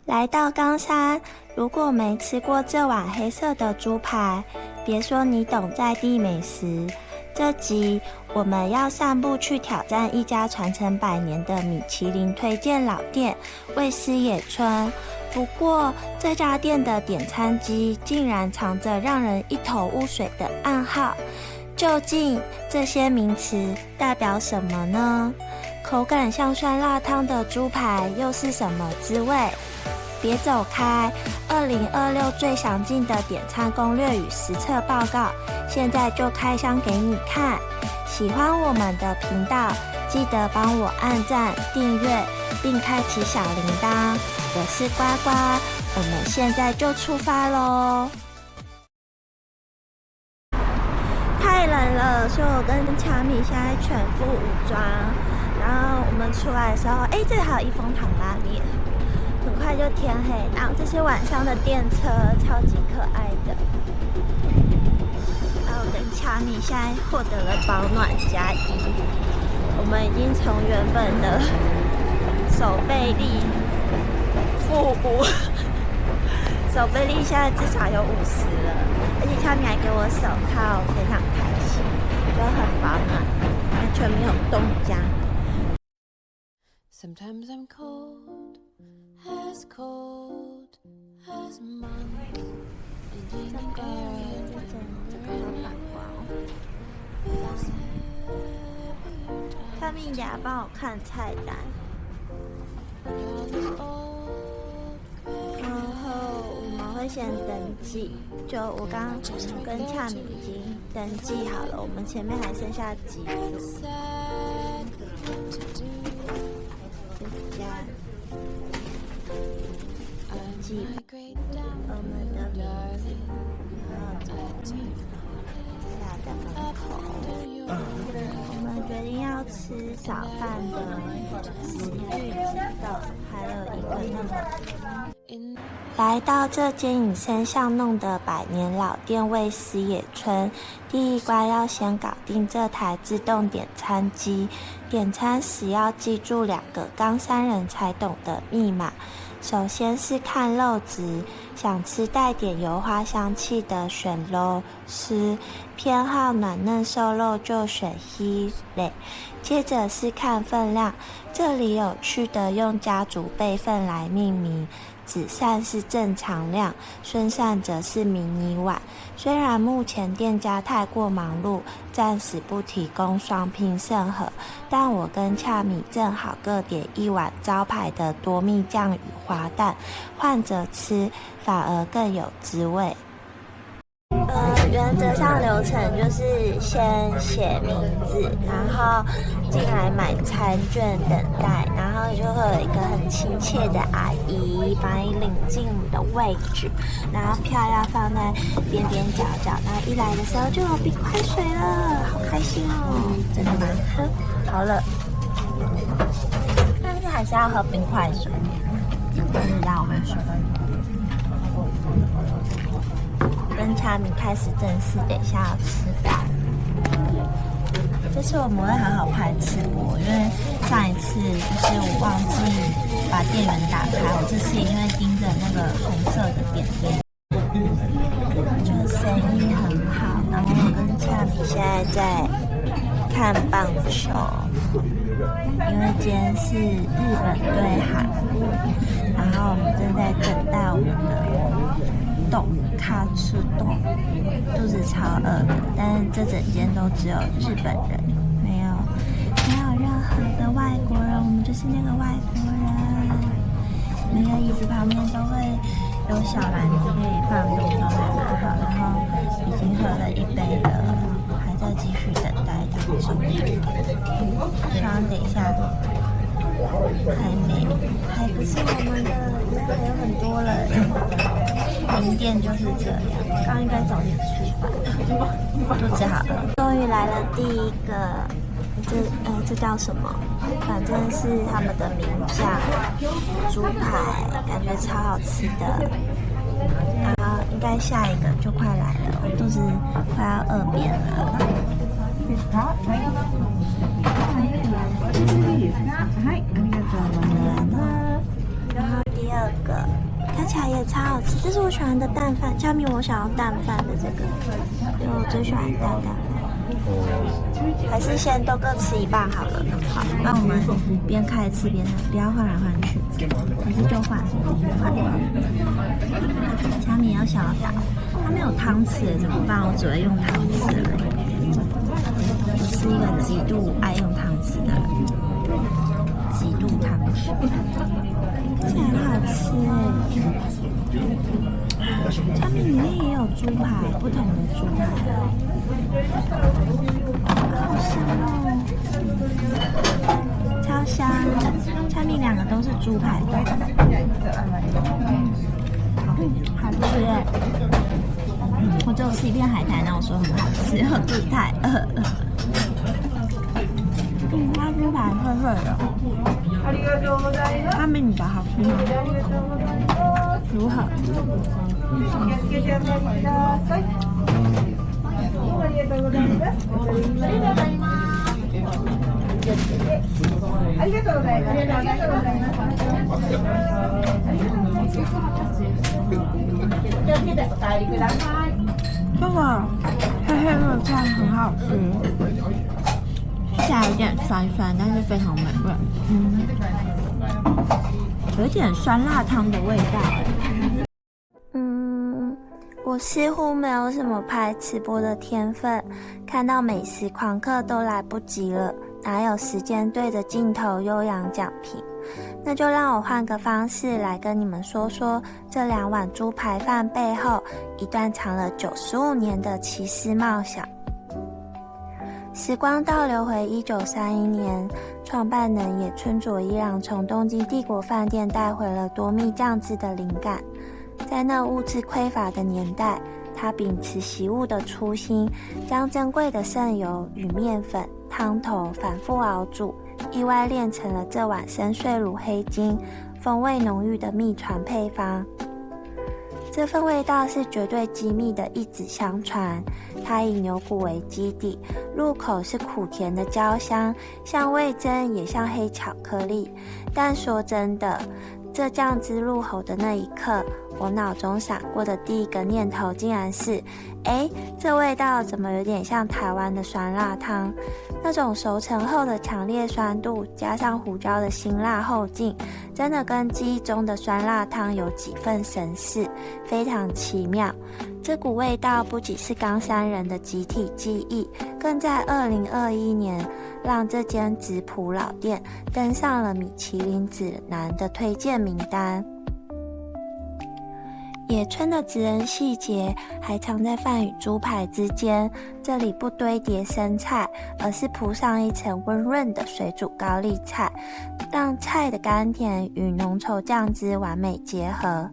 来到冈山，如果没吃过这碗黑色的猪排，别说你懂在地美食。这集我们要散步去挑战一家传承100年的米其林推荐老店味思野村。不过这家店的点餐机竟然藏着让人一头雾水的暗号，究竟这些名词代表什么呢？口感像酸辣汤的猪排又是什么滋味？别走开！2026最详尽的点餐攻略与实测报告，现在就开箱给你看。喜欢我们的频道，记得帮我按赞、订阅，并开启小铃铛。我是呱呱，我们现在就出发咯！太冷了，所以我跟卡米现在全副武装。然后我们出来的时候，这里还有一风堂拉面。很快就天黑，然后这些晚上的电车超级可爱的。然后我跟卡米现在获得了保暖加1，我们已经从原本的手背力负5，手背力现在至少有50了，而且卡米还给我手套，非常开心，就很保暖，完全没有冻僵。Sometimes I'm cold.As cold as months ending in air and 他们等下帮我看菜单，然后我们会先登记。就我刚刚跟恰米已经登记好了，我们前面还剩下几组。这家。记我们的名字，然后下的门口，我们决定要吃早饭的紫玉子豆，还有一个那个。来到这间隐身巷弄的100年老店味思野村，第一关要先搞定这台自动点餐机。点餐时要记住2个冈山人才懂的密码。首先是看肉质，想吃带点油花香气的选肉丝，偏好软嫩瘦肉就选希类。接着是看分量，这里有趣的用家族辈分来命名，紫扇是正常量，孙扇则是迷你碗。虽然目前店家太过忙碌，暂时不提供双拼盛盒，但我跟恰米正好各点1碗招牌的多蜜酱与滑蛋，换着吃反而更有滋味。原则上流程就是先写名字，然后进来买餐券等待，然后就会有一个很亲切的阿姨把你领进你的位置，然后票要放在边边角角，然后一来的时候就有冰块水了，好开心哦！真的吗？好了，但是还是要喝冰块水，就是让我们说。跟恰米开始正式，等一下要吃饭。这次我们会好好拍吃播，因为上一次就是我忘记把电源打开，我这次因为盯着那个红色的点点，就生意很好。然后我跟恰米现在在看棒球，因为今天是日本对韩国，然后我们正在等待我们的卡吃冻，肚子超饿的，但是这整间都只有日本人，没有任何的外国人，我们就是那个外国人。每个椅子旁边都会有小篮子可以放东西，都还蛮好。然后已经喝了1杯了，还在继续等待当中。希望等一下还没，还不是我们的，还有很多人。名店就是这样，刚应该早点吃饭，肚子好饿。终于来了第一个，这叫什么？反正是他们的名酱猪排，感觉超好吃的。然后应该下一个就快来了，我肚子快要饿扁了。然后第2个。看起来也超好吃。这是我喜欢的蛋饭，下面我想要蛋饭的这个，因为我最喜欢蛋饭。还是先都各吃一半好了。好，那我们边开吃边吃，不要换来换去，还是就换。下面要想要打，它没有汤匙怎么办？我只会用汤匙了。我是一个极度爱用汤匙的人，极度汤匙，这很好吃哎。下面里面也有猪排，不同的猪排，好香哦，超香！下面两个都是猪排段，好吃哎！我只有吃一片海苔，然后我说很好吃，我肚子太饿了。它猪排脆脆的，它比你的好吃吗？如何？这个黑黑的菜很好吃，吃起来有点酸酸，但是非常美味。有一点酸辣汤的味道。我似乎没有什么拍直播的天分，看到美食狂客都来不及了，哪有时间对着镜头悠扬讲评？那就让我换个方式来跟你们说说这2碗猪排饭背后一段藏了95年的奇思妙想。时光倒流回1931年，创办人野村佐一郎从东京帝国饭店带回了多蜜酱汁的灵感。在那物质匮乏的年代，他秉持习物的初心，将珍贵的剩油与面粉、汤头反复熬煮，意外炼成了这碗深邃如黑金、风味浓郁的秘传配方。这份味道是绝对机密的一指相传，它以牛骨为基底，入口是苦甜的焦香，像味噌也像黑巧克力。但说真的，这酱汁入口的那一刻，我脑中闪过的第一个念头竟然是，这味道怎么有点像台湾的酸辣汤？那种熟成后的强烈酸度，加上胡椒的辛辣后劲，真的跟记忆中的酸辣汤有几分神似，非常奇妙。这股味道不仅是冈山人的集体记忆，更在2021年让这间质朴老店登上了米其林指南的推荐名单。野村的职人细节还藏在饭与猪排之间，这里不堆叠生菜，而是铺上一层温润的水煮高丽菜，让菜的甘甜与浓稠酱汁完美结合。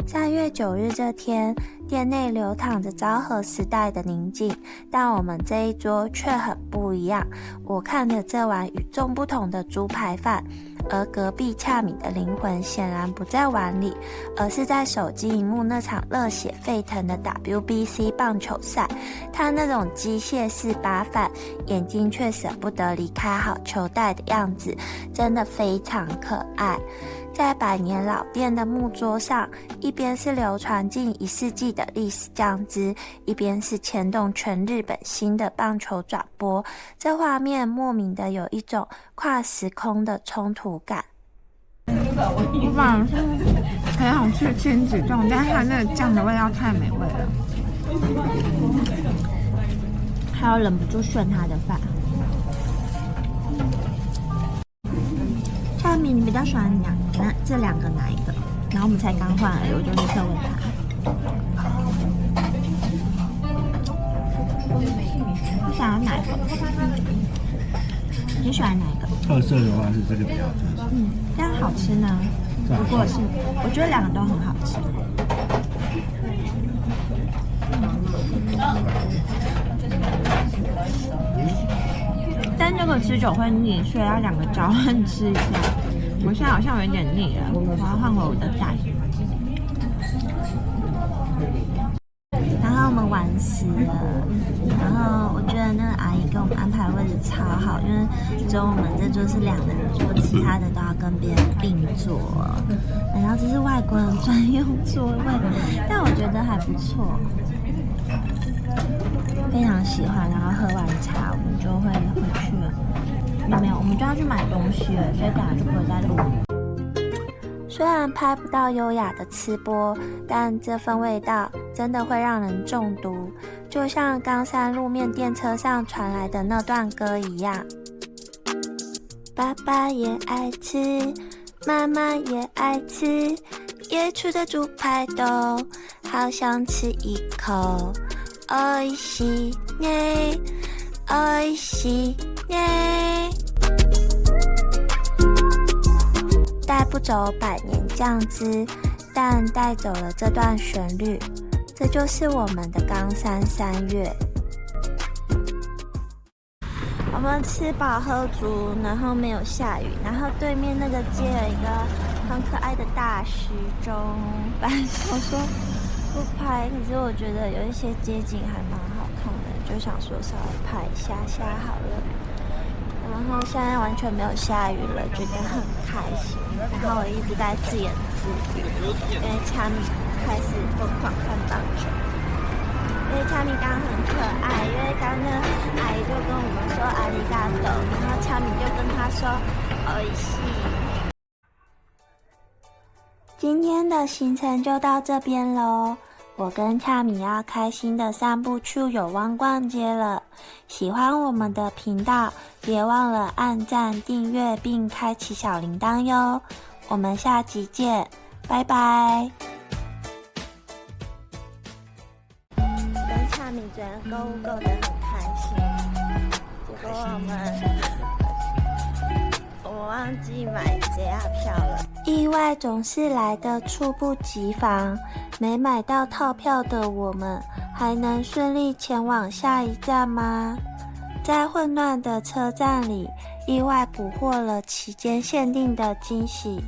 3月9日这天，店内流淌着昭和时代的宁静，但我们这一桌却很不一样。我看着这碗与众不同的猪排饭，而隔壁恰米的灵魂显然不在碗里，而是在手机荧幕那场热血沸腾的 WBC 棒球赛。他那种机械式扒饭，眼睛却舍不得离开好球带的样子，真的非常可爱。在100年老店的木桌上，一边是流传近1世纪的历史酱汁，一边是牵动全日本新的棒球转播，这画面莫名的有一种跨时空的冲突感。我本来是很想去亲子冻，但是它那个酱的味道太美味了，还有忍不住炫他的饭。夏米，你比较喜欢这2个哪一个？然后我们才刚换而已，我就立刻问他。你想要哪一个？你喜欢哪一个？特色的话是这个比较特色。这样好吃呢？如果是，我觉得2个都很好吃。但这个吃久会腻，所以要2个交换吃一下。我现在好像有点腻了，我要换回我的蛋。然后我们玩死了。然后我觉得那个阿姨给我们安排的位置超好，因为只有我们这桌是2个人坐，其他的都要跟别人并坐。然后这是外国人专用座位，但我觉得还不错，非常喜欢。然后喝完茶，我们就会回去了。没有，我们就要去买东西了，所以等下就不会再录。虽然拍不到优雅的吃播，但这份味道真的会让人中毒，就像冈山路面电车上传来的那段歌一样。爸爸也爱吃，妈妈也爱吃，野出的猪排都好想吃一口。おいしいね、おいしいね。带不走百年酱汁，但带走了这段旋律，这就是我们的冈山3月。我们吃饱喝足，然后没有下雨，然后对面那个街有一个很可爱的大时钟。本来想说不拍，可是我觉得有一些街景还蛮好看的，就想说稍微拍一下下好了。然后现在完全没有下雨了，觉得很开心。然后我一直在自言自语，因为恰米开始疯狂看棒球。因为恰米刚刚很可爱，因为刚刚阿姨就跟我们说阿里嘎多，然后恰米就跟他说おいしい。今天的行程就到这边咯，我跟恰米要开心的散步去友湾逛街了。喜欢我们的频道，别忘了按赞、订阅并开启小铃铛哟。我们下集见，拜拜。跟恰米昨天购物购得很开心，结果我们忘记买 JR 票了。意外总是来得猝不及防，没买到套票的我们还能顺利前往下一站吗？在混乱的车站里，意外捕获了期间限定的惊喜。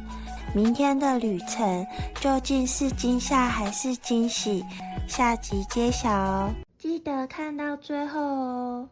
明天的旅程究竟是惊吓还是惊喜？下集揭晓哦，记得看到最后哦。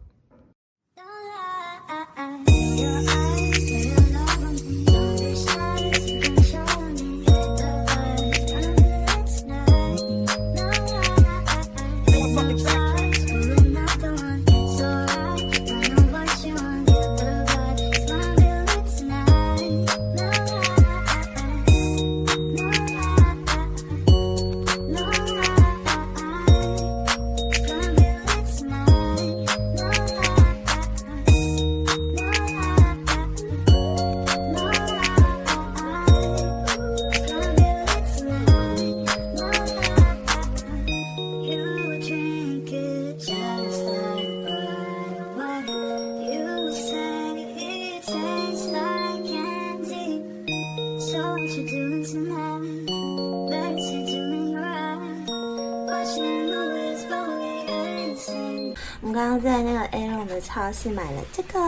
我们刚刚在那个 Aeon 的超市买了这个，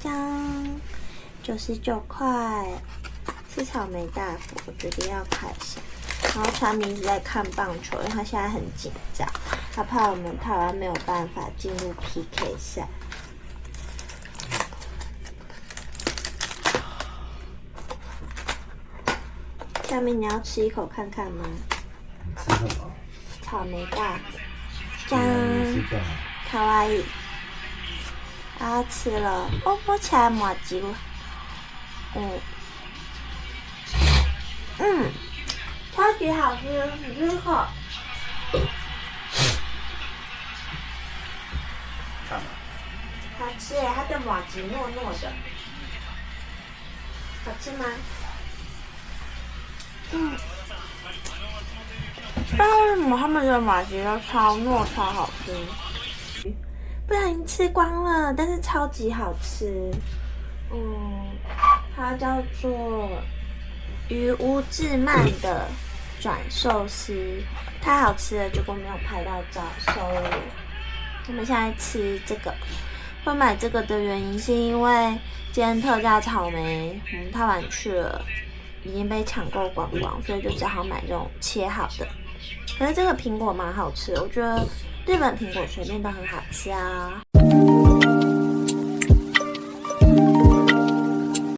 这样99块，是草莓大福，我决定要看一下。然后川明一直在看棒球，因为他现在很紧张，他怕我们台湾没有办法进入 PK 赛。下面你要吃一口看看吗？吃什么？草莓大福，这样。卡哇伊，然后吃了，哦，摸起来麻吉了，超级好吃，你吃一口。看吧。好吃耶，它的麻吉糯糯的，好吃吗？不知道为什么他们的麻吉都超糯超好吃。不小心吃光了，但是超级好吃。它叫做鱼屋志曼的转寿司，太好吃了，结果没有拍到照，所以我们现在吃这个。会买这个的原因是因为今天特价草莓，我们太晚去了，已经被抢购光光，所以就只好买这种切好的。可是这个苹果蛮好吃的，我觉得日本苹果随便都很好吃哦。